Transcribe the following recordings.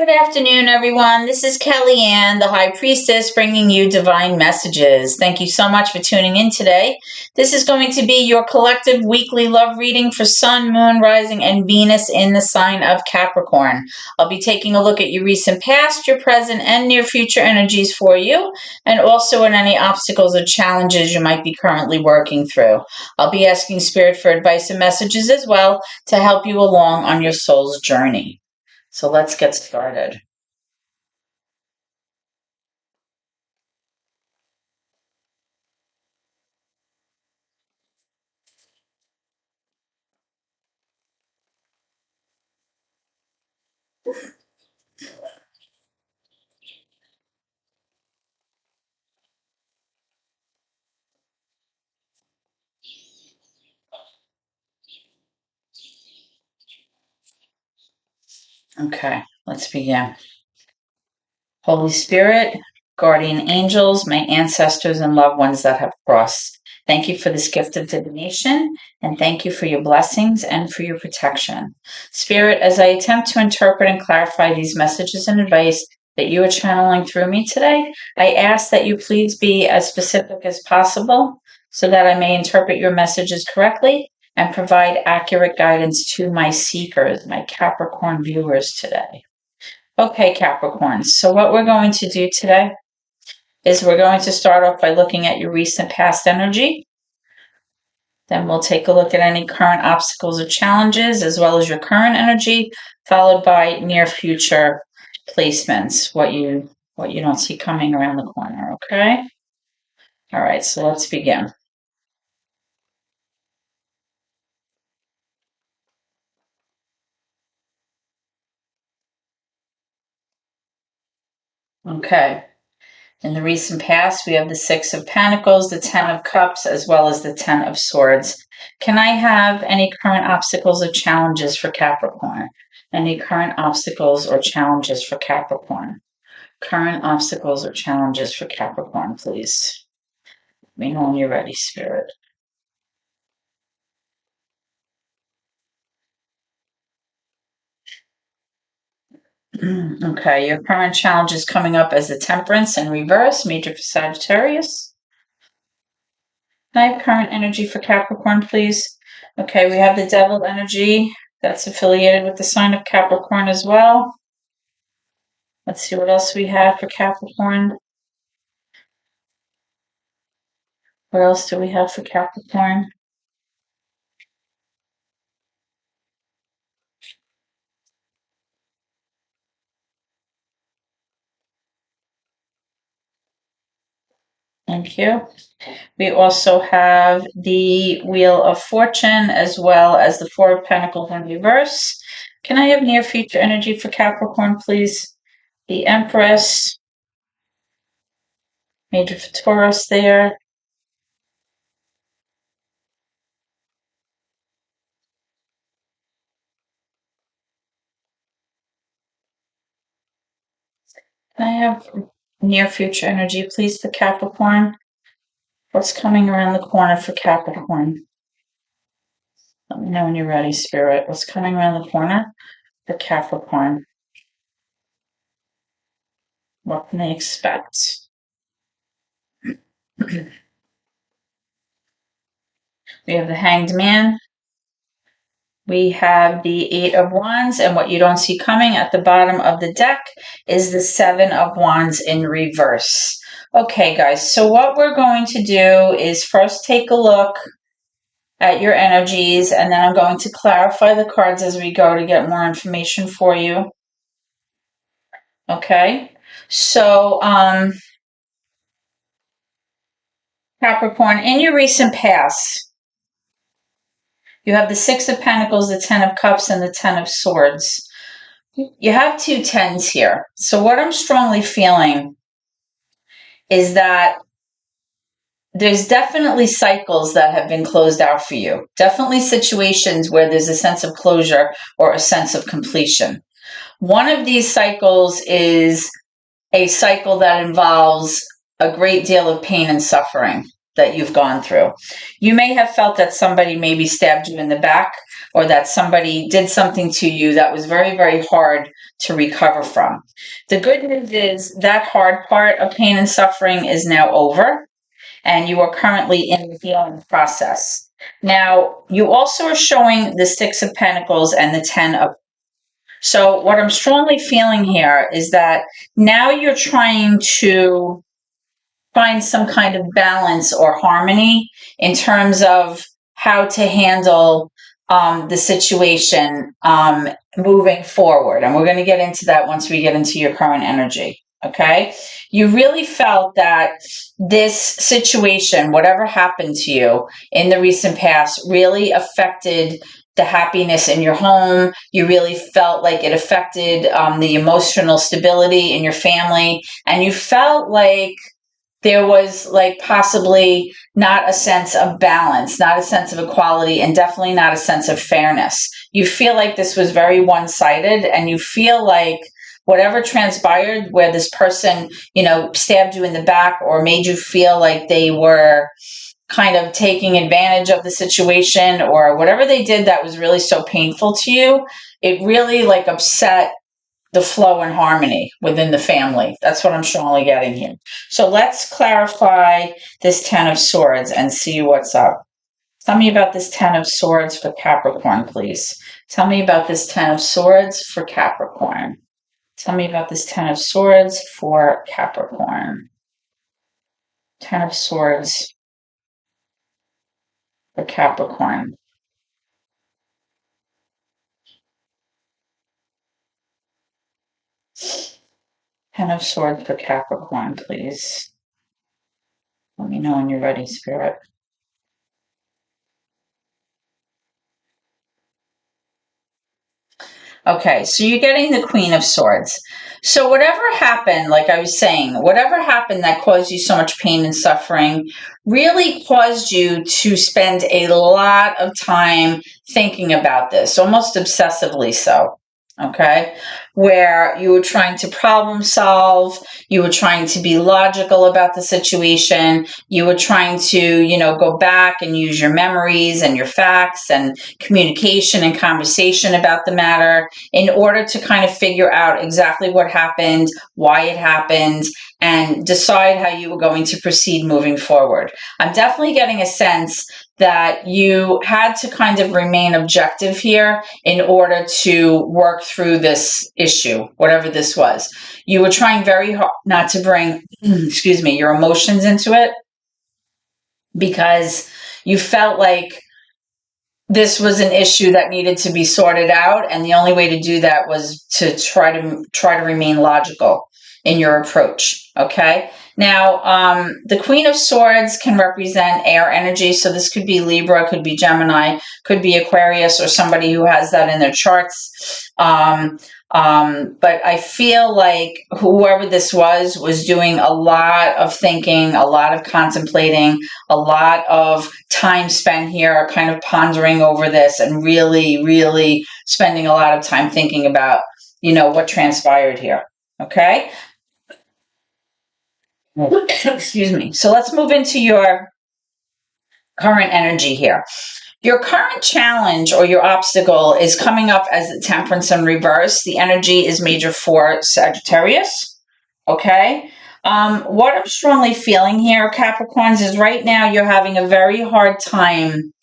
Good afternoon, everyone. This is Kellyanne, the High Priestess, bringing you divine messages. Thank you so much for tuning in today. This is going to be your collective weekly love reading for Sun, Moon, Rising, and Venus in the sign of Capricorn. I'll be taking a look at your recent past, your present, and near future energies for you, and also in any obstacles or challenges you might be currently working through. I'll be asking Spirit for advice and messages as well to help you along on your soul's journey. So let's get started. Okay, let's begin. Holy Spirit, guardian angels, my ancestors and loved ones that have crossed, thank you for this gift of divination, and thank you for your blessings and for your protection. Spirit, as I attempt to interpret and clarify these messages and advice that you are channeling through me today, I ask that you please be as specific as possible so that I may interpret your messages correctly and provide accurate guidance to my seekers, my Capricorn viewers today. Okay, Capricorn, so what we're going to do today is we're going to start off by looking at your recent past energy. Then we'll take a look at any current obstacles or challenges, as well as your current energy, followed by near future placements, what you don't see coming around the corner, okay? All right, so let's begin. Okay. In the recent past, we have the Six of Pentacles, the Ten of Cups, as well as the Ten of Swords. Can I have any current obstacles or challenges for Capricorn? Any current obstacles or challenges for Capricorn? Current obstacles or challenges for Capricorn, please. Let me know when you're ready, Spirit. Okay, your current challenge is coming up as the Temperance in reverse, major for Sagittarius. Can I have current energy for Capricorn, please? Okay, we have the Devil energy that's affiliated with the sign of Capricorn as well. Let's see what else we have for Capricorn. What else do we have for Capricorn? Thank you. We also have the Wheel of Fortune as well as the Four of Pentacles in reverse. Can I have near future energy for Capricorn, please? The Empress, major for Taurus there. Can I have near future energy, please, for Capricorn? What's coming around the corner for Capricorn? Let me know when you're ready, Spirit. What's coming around the corner for Capricorn? What can they expect? We have the Hanged Man. We have the Eight of Wands, and what you don't see coming at the bottom of the deck is the Seven of Wands in reverse. Okay, guys, so what we're going to do is first take a look at your energies, and then I'm going to clarify the cards as we go to get more information for you. Okay, so Capricorn, in your recent past, you have the Six of Pentacles, the Ten of Cups, and the Ten of Swords. You have two tens here. So what I'm strongly feeling is that there's definitely cycles that have been closed out for you. Definitely situations where there's a sense of closure or a sense of completion. One of these cycles is a cycle that involves a great deal of pain and suffering that you've gone through. You may have felt that somebody maybe stabbed you in the back, or that somebody did something to you that was very, very hard to recover from. The good news is that hard part of pain and suffering is now over, and you are currently in the healing process. Now, you also are showing the Six of Pentacles and the Ten of. So what I'm strongly feeling here is that now you're trying to find some kind of balance or harmony in terms of how to handle the situation moving forward. And we're going to get into that once we get into your current energy. Okay. You really felt that this situation, whatever happened to you in the recent past, really affected the happiness in your home. You really felt like it affected the emotional stability in your family. And you felt like there was like possibly not a sense of balance, not a sense of equality, and definitely not a sense of fairness. You feel like this was very one-sided, and you feel like whatever transpired where this person, stabbed you in the back or made you feel like they were kind of taking advantage of the situation, or whatever they did that was really so painful to you, it really like upset the flow and harmony within the family. That's what I'm strongly getting here. So let's clarify this Ten of Swords and see what's up. Tell me about this Ten of Swords for Capricorn, please. Tell me about this Ten of Swords for Capricorn. Tell me about this Ten of Swords for Capricorn. Ten of Swords for Capricorn. Ten of Swords for Capricorn, please. Let me know when you're ready, Spirit. Okay, so you're getting the Queen of Swords. So whatever happened, like I was saying, whatever happened that caused you so much pain and suffering really caused you to spend a lot of time thinking about this, almost obsessively so. Okay, where you were trying to problem solve, you were trying to be logical about the situation, you were trying to, go back and use your memories and your facts and communication and conversation about the matter in order to kind of figure out exactly what happened, why it happened, and decide how you were going to proceed moving forward. I'm definitely getting a sense that you had to kind of remain objective here in order to work through this issue, whatever this was. You were trying very hard not to bring, your emotions into it, because you felt like this was an issue that needed to be sorted out, and the only way to do that was to try to remain logical in your approach. Okay. Now, the Queen of Swords can represent air energy, so this could be Libra, could be Gemini, could be Aquarius, or somebody who has that in their charts. But I feel like whoever this was doing a lot of thinking, a lot of contemplating, a lot of time spent here kind of pondering over this and really, really spending a lot of time thinking about, what transpired here. Okay. Excuse me. So let's move into your current energy here. Your current challenge or your obstacle is coming up as the Temperance in reverse. The energy is major for Sagittarius. Okay. What I'm strongly feeling here, Capricorns, is right now you're having a very hard time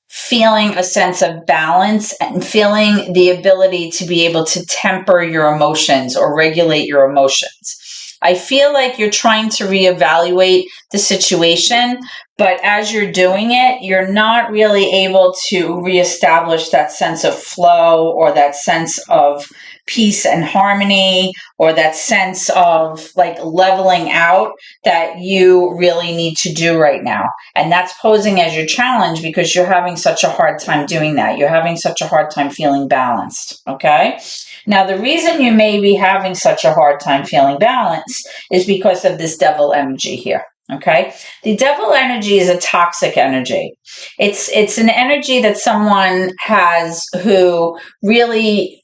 feeling a sense of balance and feeling the ability to be able to temper your emotions or regulate your emotions. I feel like you're trying to reevaluate the situation, but as you're doing it, you're not really able to reestablish that sense of flow or that sense of peace and harmony or that sense of like leveling out that you really need to do right now. And that's posing as your challenge because you're having such a hard time doing that. You're having such a hard time feeling balanced. Okay. Now, the reason you may be having such a hard time feeling balanced is because of this devil energy here. Okay. The devil energy is a toxic energy. It's an energy that someone has who really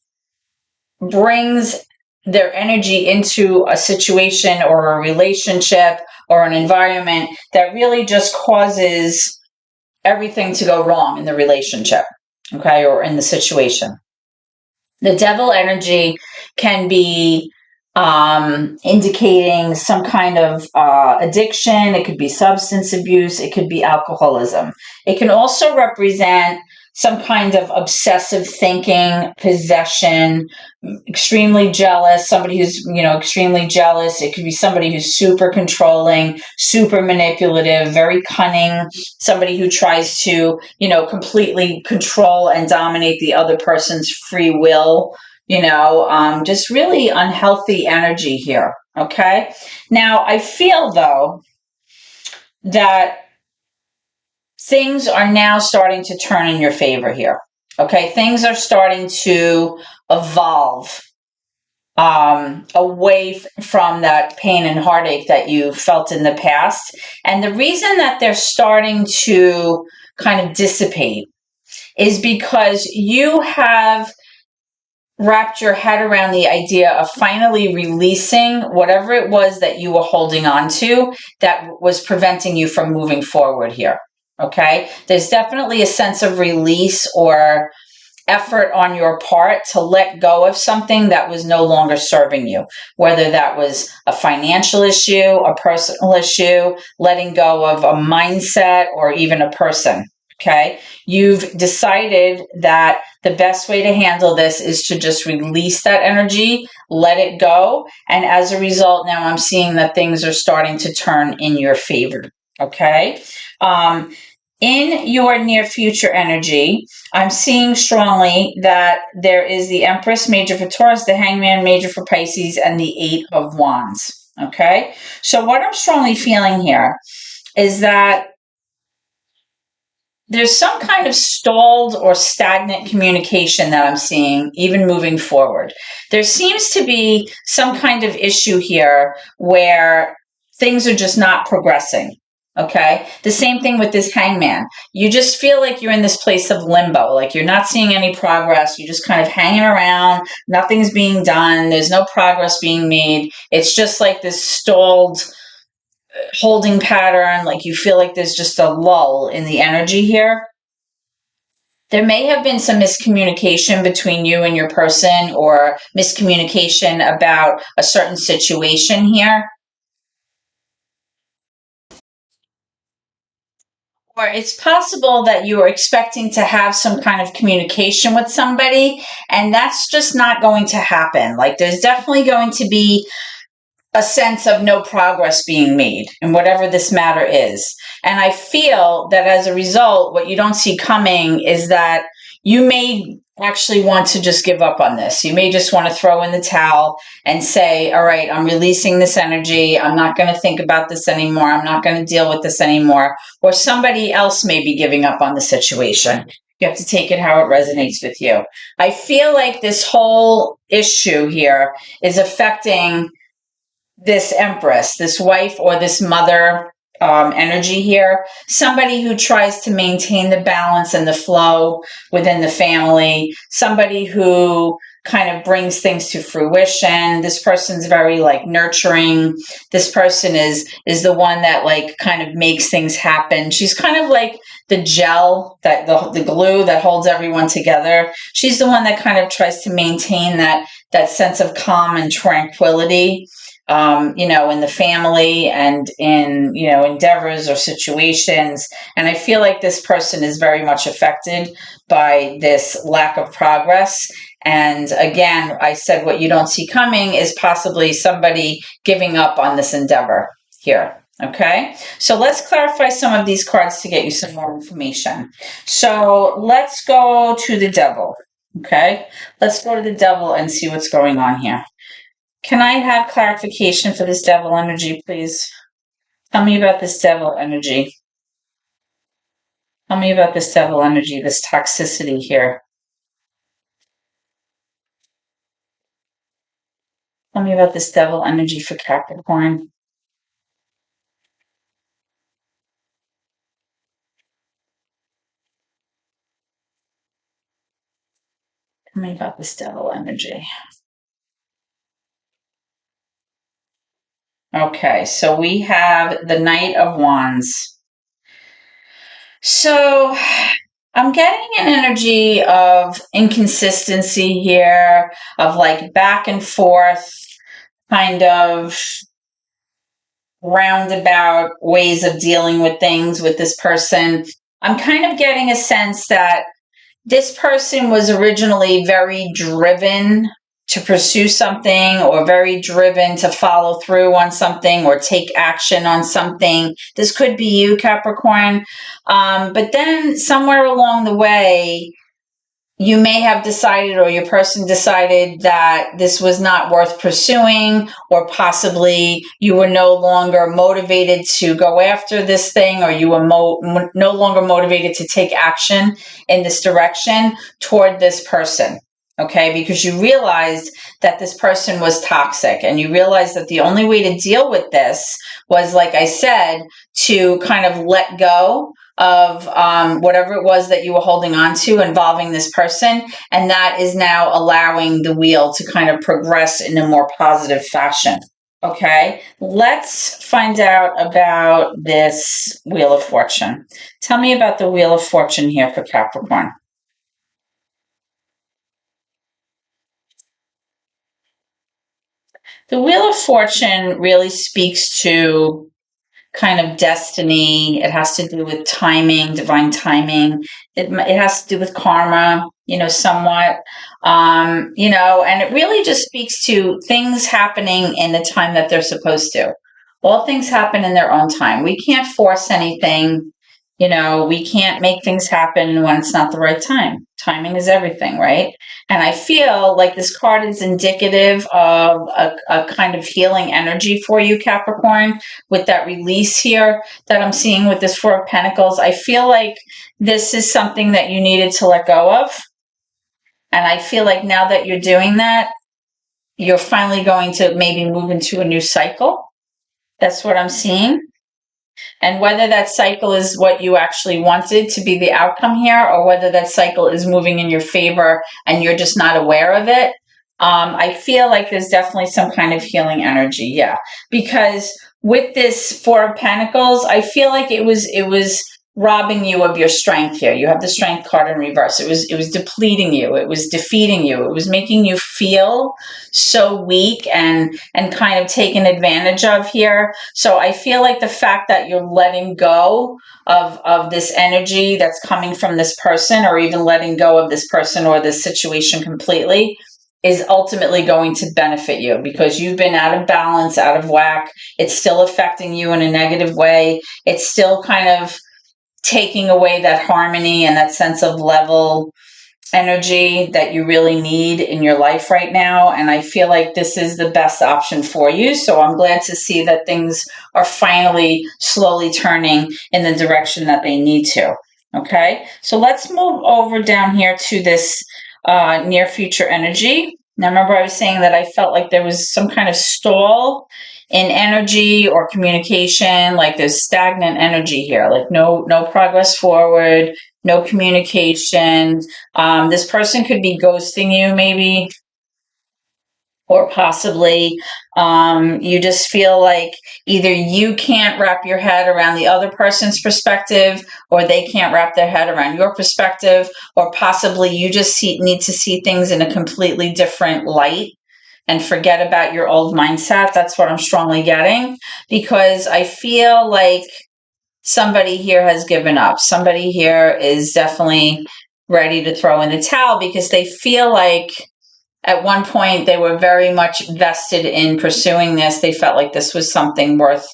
brings their energy into a situation or a relationship or an environment that really just causes everything to go wrong in the relationship. okay, or in the situation. The devil energy can be indicating some kind of addiction. It could be substance abuse. It could be alcoholism. It can also represent some kind of obsessive thinking, possession, extremely jealous, somebody who's, extremely jealous. It could be somebody who's super controlling, super manipulative, very cunning, somebody who tries to, completely control and dominate the other person's free will, just really unhealthy energy here. Okay. Now, I feel though that things are now starting to turn in your favor here. Okay. Things are starting to evolve away from that pain and heartache that you felt in the past. And the reason that they're starting to kind of dissipate is because you have wrapped your head around the idea of finally releasing whatever it was that you were holding on to that was preventing you from moving forward here. Okay. There's definitely a sense of release or effort on your part to let go of something that was no longer serving you, whether that was a financial issue, a personal issue, letting go of a mindset, or even a person. Okay. You've decided that the best way to handle this is to just release that energy, let it go. And as a result, now I'm seeing that things are starting to turn in your favor. Okay. In your near future energy, I'm seeing strongly that there is the Empress major for Taurus, the Hangman major for Pisces, and the Eight of Wands. Okay. So what I'm strongly feeling here is that there's some kind of stalled or stagnant communication that I'm seeing, even moving forward. There seems to be some kind of issue here where things are just not progressing. Okay. The same thing with this hangman. You just feel like you're in this place of limbo, like you're not seeing any progress. You're just kind of hanging around. Nothing's being done. There's no progress being made. It's just like this stalled holding pattern. Like you feel like there's just a lull in the energy here. There may have been some miscommunication between you and your person, or miscommunication about a certain situation here. Or it's possible that you are expecting to have some kind of communication with somebody, and that's just not going to happen. Like there's definitely going to be a sense of no progress being made in whatever this matter is. And I feel that as a result, what you don't see coming is that you may actually want to just give up on this. You may just want to throw in the towel and say, all right, I'm releasing this energy. I'm not going to think about this anymore. I'm not going to deal with this anymore. Or somebody else may be giving up on the situation. You have to take it how it resonates with you. I feel like this whole issue here is affecting this empress, this wife or this mother energy here, somebody who tries to maintain the balance and the flow within the family, somebody who kind of brings things to fruition. This person's very like nurturing. This person is the one that like kind of makes things happen. She's kind of like the gel, that the glue that holds everyone together. She's the one that kind of tries to maintain that sense of calm and tranquility, in the family and in, endeavors or situations. And I feel like this person is very much affected by this lack of progress. And again, I said what you don't see coming is possibly somebody giving up on this endeavor here. Okay, so let's clarify some of these cards to get you some more information. So let's go to the devil. Okay, let's go to the devil and see what's going on here. Can I have clarification for this devil energy, please? Tell me about this devil energy. Tell me about this devil energy, this toxicity here. Tell me about this devil energy for Capricorn. Tell me about this devil energy. Okay, so we have the Knight of Wands. So I'm getting an energy of inconsistency here, of like back and forth, kind of roundabout ways of dealing with things with this person. I'm kind of getting a sense that this person was originally very driven to pursue something, or very driven to follow through on something or take action on something. This could be you, Capricorn. But then somewhere along the way, you may have decided, or your person decided, that this was not worth pursuing, or possibly you were no longer motivated to go after this thing, or you were no longer motivated to take action in this direction toward this person. Okay, because you realized that this person was toxic, and you realized that the only way to deal with this was, like I said, to kind of let go of whatever it was that you were holding on to involving this person. And that is now allowing the wheel to kind of progress in a more positive fashion. Okay, let's find out about this Wheel of Fortune. Tell me about the Wheel of Fortune here for Capricorn. The Wheel of Fortune really speaks to kind of destiny. It has to do with timing, divine timing. It has to do with karma, somewhat, and it really just speaks to things happening in the time that they're supposed to. All things happen in their own time. We can't force anything. We can't make things happen when it's not the right time. Timing is everything, right? And I feel like this card is indicative of a kind of healing energy for you, Capricorn, with that release here that I'm seeing with this Four of Pentacles. I feel like this is something that you needed to let go of. And I feel like now that you're doing that, you're finally going to maybe move into a new cycle. That's what I'm seeing. And whether that cycle is what you actually wanted to be the outcome here, or whether that cycle is moving in your favor and you're just not aware of it, I feel like there's definitely some kind of healing energy. Yeah, because with this Four of Pentacles, I feel like it was robbing you of your strength here. You have the Strength card in reverse. It was depleting you. It was defeating you. It was making you feel so weak and kind of taken advantage of here. So I feel like the fact that you're letting go of this energy that's coming from this person, or even letting go of this person or this situation completely, is ultimately going to benefit you, because you've been out of balance, out of whack. It's still affecting you in a negative way. It's still kind of taking away that harmony and that sense of level energy that you really need in your life right now. And I feel like this is the best option for you. So I'm glad to see that things are finally slowly turning in the direction that they need to. Okay, so let's move over down here to this near future energy. Now, remember, I was saying that I felt like there was some kind of stall in energy or communication, like there's stagnant energy here, like no progress forward, no communication. This person could be ghosting you, maybe, or possibly you just feel like either you can't wrap your head around the other person's perspective, or they can't wrap their head around your perspective, or possibly you just need to see things in a completely different light and forget about your old mindset. That's what I'm strongly getting, because I feel like somebody here has given up. Somebody here is definitely ready to throw in the towel, because they feel like at one point they were very much vested in pursuing this. They felt like this was something worth,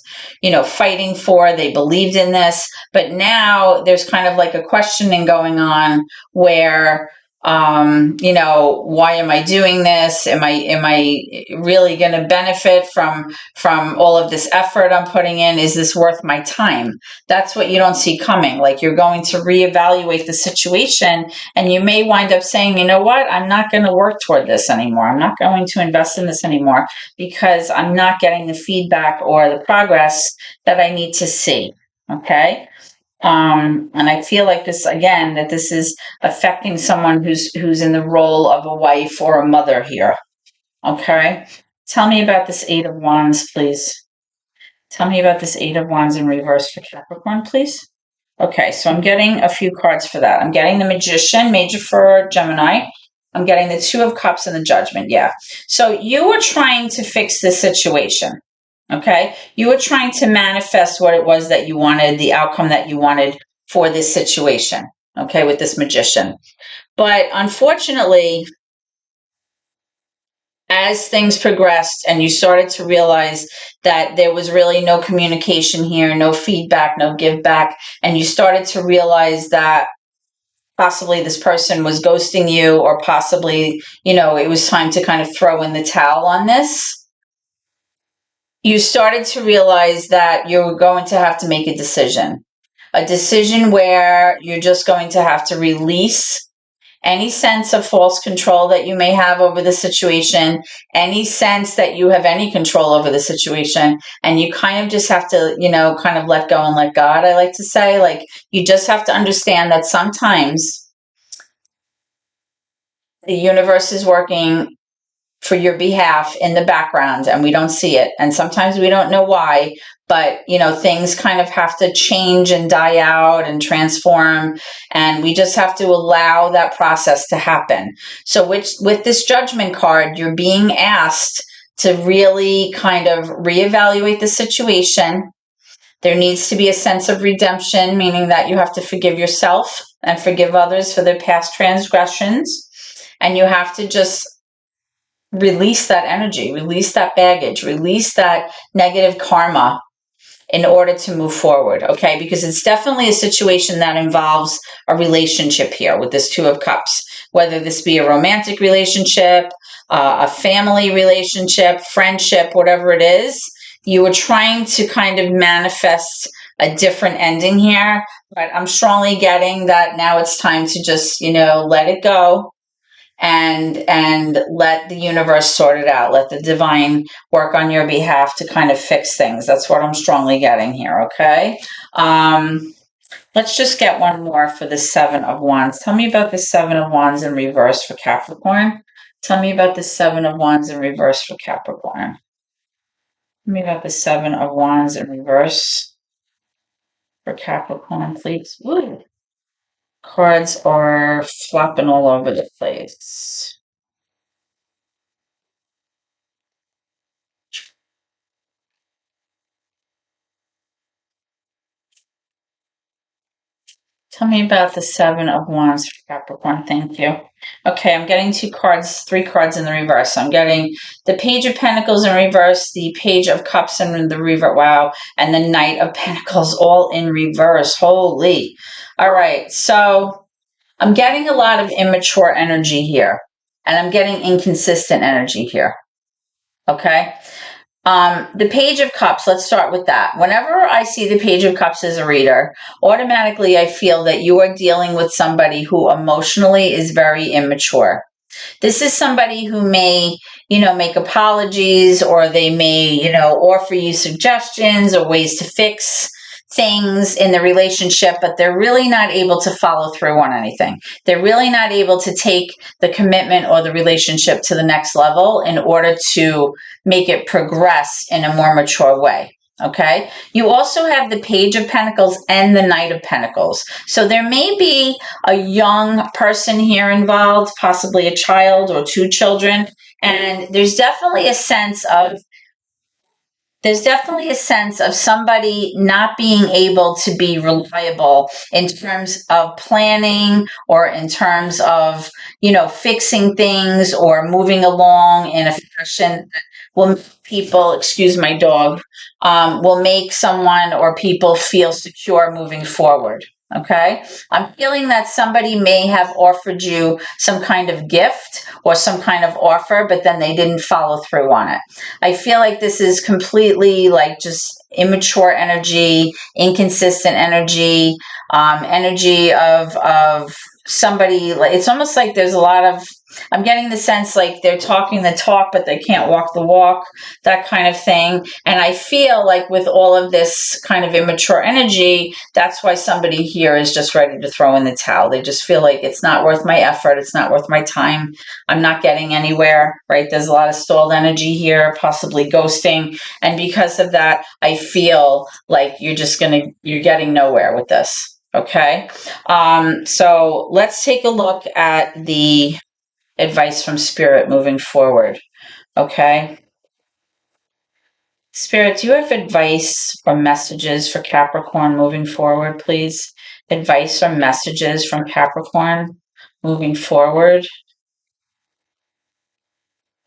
fighting for. They believed in this, but now there's kind of like a questioning going on where, why am I doing this? Am I really going to benefit from all of this effort I'm putting in? Is this worth my time? That's what you don't see coming. Like, you're going to reevaluate the situation, and you may wind up saying, you know what, I'm not going to work toward this anymore. I'm not going to invest in this anymore, because I'm not getting the feedback or the progress that I need to see. Okay. And I feel like this, again, that this is affecting someone who's in the role of a wife or a mother here. Okay. Tell me about this Eight of Wands, please. Tell me about this Eight of Wands in reverse for Capricorn, please. Okay, so I'm getting a few cards for that. I'm getting the Magician, major for Gemini. I'm getting the Two of Cups and the Judgment. Yeah. So you were trying to fix this situation. Okay. You were trying to manifest what it was that you wanted, the outcome that you wanted for this situation. Okay. With this Magician. But unfortunately, as things progressed and you started to realize that there was really no communication here, no feedback, no give back, and you started to realize that possibly this person was ghosting you, or possibly, it was time to kind of throw in the towel on this, you started to realize that you were going to have to make a decision where you're just going to have to release any sense of false control that you may have over the situation, any sense that you have any control over the situation. And you kind of just have to, kind of let go and let God, I like to say. Like, you just have to understand that sometimes the universe is working for your behalf in the background and we don't see it. And sometimes we don't know why, but things kind of have to change and die out and transform. And we just have to allow that process to happen. So with this Judgment card, you're being asked to really kind of reevaluate the situation. There needs to be a sense of redemption, meaning that you have to forgive yourself and forgive others for their past transgressions. And you have to just release that energy, release that baggage, release that negative karma in order to move forward, okay? Because it's definitely a situation that involves a relationship here with this Two of Cups, whether this be a romantic relationship, a family relationship, friendship, whatever it is. You were trying to kind of manifest a different ending here, but I'm strongly getting that now it's time to just, let it go and let the universe sort it out. Let the divine work on your behalf to kind of fix things. That's what I'm strongly getting here, okay? Let's just get one more for the Seven of Wands. Tell me about the Seven of Wands in reverse for Capricorn. Tell me about the Seven of Wands in reverse for Capricorn. Tell me about the Seven of Wands in reverse for Capricorn, please. Woo. Cards are flopping all over the place. Tell me about the Seven of Wands for Capricorn. Thank you. Okay, I'm getting three cards in the reverse. So I'm getting the Page of Pentacles in reverse, the Page of Cups in the reverse. Wow. And the Knight of Pentacles all in reverse. Holy. All right. So I'm getting a lot of immature energy here. And I'm getting inconsistent energy here. Okay. The Page of Cups, let's start with that. Whenever I see the Page of Cups as a reader, automatically I feel that you are dealing with somebody who emotionally is very immature. This is somebody who may, make apologies, or they may, offer you suggestions or ways to fix things in the relationship, but they're really not able to follow through on anything. They're really not able to take the commitment or the relationship to the next level in order to make it progress in a more mature way. Okay. You also have the Page of Pentacles and the Knight of Pentacles. So there may be a young person here involved, possibly a child or two children. And there's definitely a sense of somebody not being able to be reliable in terms of planning, or in terms of, fixing things or moving along in a fashion that will people, excuse my dog, will make someone or people feel secure moving forward. Okay. I'm feeling that somebody may have offered you some kind of gift or some kind of offer, but then they didn't follow through on it. I feel like this is completely like just immature energy, inconsistent energy, energy of somebody. Like, it's almost like there's a lot of, I'm getting the sense like they're talking the talk, but they can't walk the walk, that kind of thing. And I feel like with all of this kind of immature energy, that's why somebody here is just ready to throw in the towel. They just feel like it's not worth my effort. It's not worth my time. I'm not getting anywhere, right? There's a lot of stalled energy here, possibly ghosting. And because of that, I feel like you're getting nowhere with this. Okay. So let's take a look at the advice from Spirit moving forward. Okay. Spirit, do you have advice or messages for Capricorn moving forward, please? Advice or messages from Capricorn moving forward?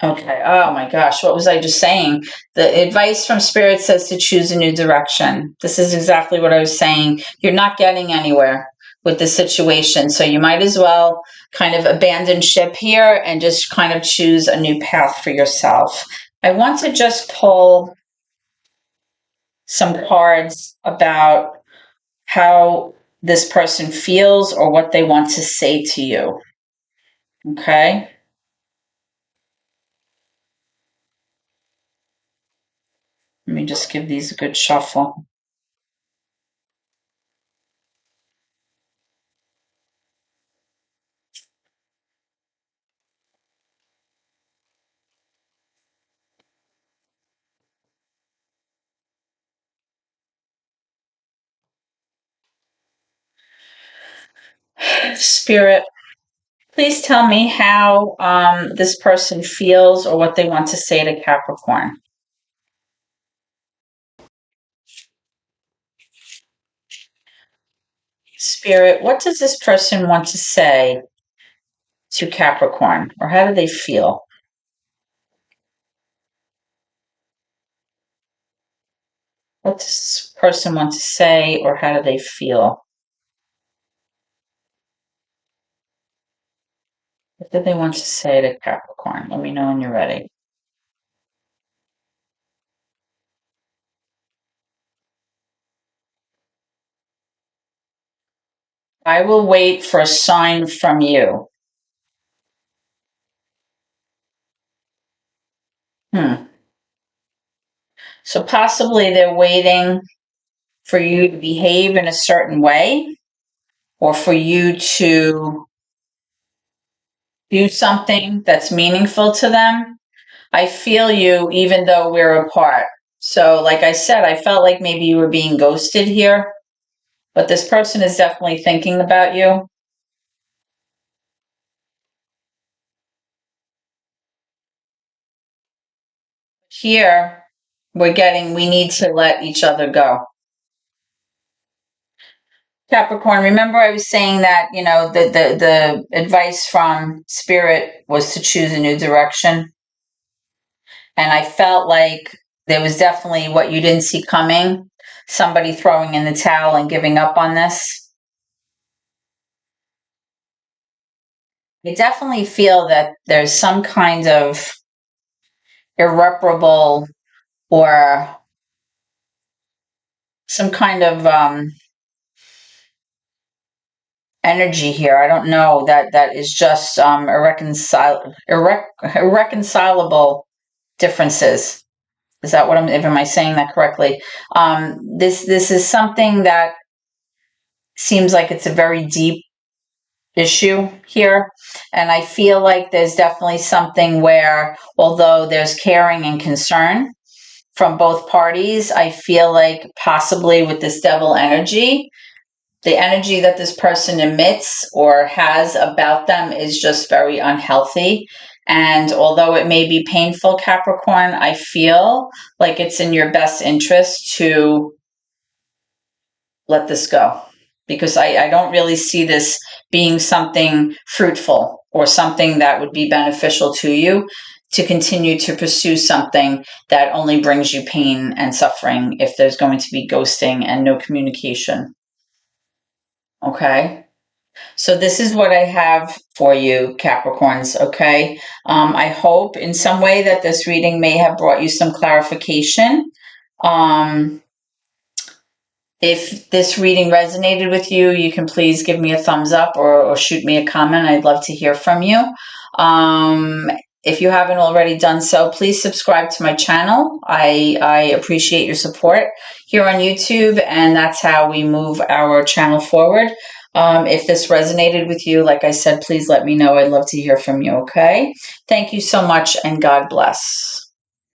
Okay. Oh my gosh. What was I just saying? The advice from Spirit says to choose a new direction. This is exactly what I was saying. You're not getting anywhere with the situation. So you might as well kind of abandon ship here and just kind of choose a new path for yourself. I want to just pull some cards about how this person feels or what they want to say to you. Okay. Let me just give these a good shuffle. Spirit, please tell me how this person feels or what they want to say to Capricorn. Spirit, what does this person want to say to Capricorn, or how do they feel? What does this person want to say, or how do they feel? What do they want to say to Capricorn? Let me know when you're ready. I will wait for a sign from you. So possibly they're waiting for you to behave in a certain way or for you to do something that's meaningful to them. I feel you even though we're apart. So, like I said, I felt like maybe you were being ghosted here, but this person is definitely thinking about you. Here, we need to let each other go. Capricorn, remember I was saying that, the advice from Spirit was to choose a new direction. And I felt like there was definitely what you didn't see coming, somebody throwing in the towel and giving up on this. I definitely feel that there's some kind of irreparable or some kind of energy here. I don't know that is just irreconcilable differences. Is that what am I saying that correctly? This is something that seems like it's a very deep issue here. And I feel like there's definitely something where, although there's caring and concern from both parties, I feel like possibly with this devil energy, the energy that this person emits or has about them is just very unhealthy. And although it may be painful, Capricorn, I feel like it's in your best interest to let this go, because I don't really see this being something fruitful or something that would be beneficial to you to continue to pursue something that only brings you pain and suffering if there's going to be ghosting and no communication. Okay. So this is what I have for you, Capricorns, okay? I hope in some way that this reading may have brought you some clarification. Um, If this reading resonated with you, you can please give me a thumbs up or shoot me a comment. I'd love to hear from you. If you haven't already done so, please subscribe to my channel. I appreciate your support here on YouTube, and that's how we move our channel forward. If this resonated with you, like I said, please let me know. I'd love to hear from you, okay? Thank you so much, and God bless.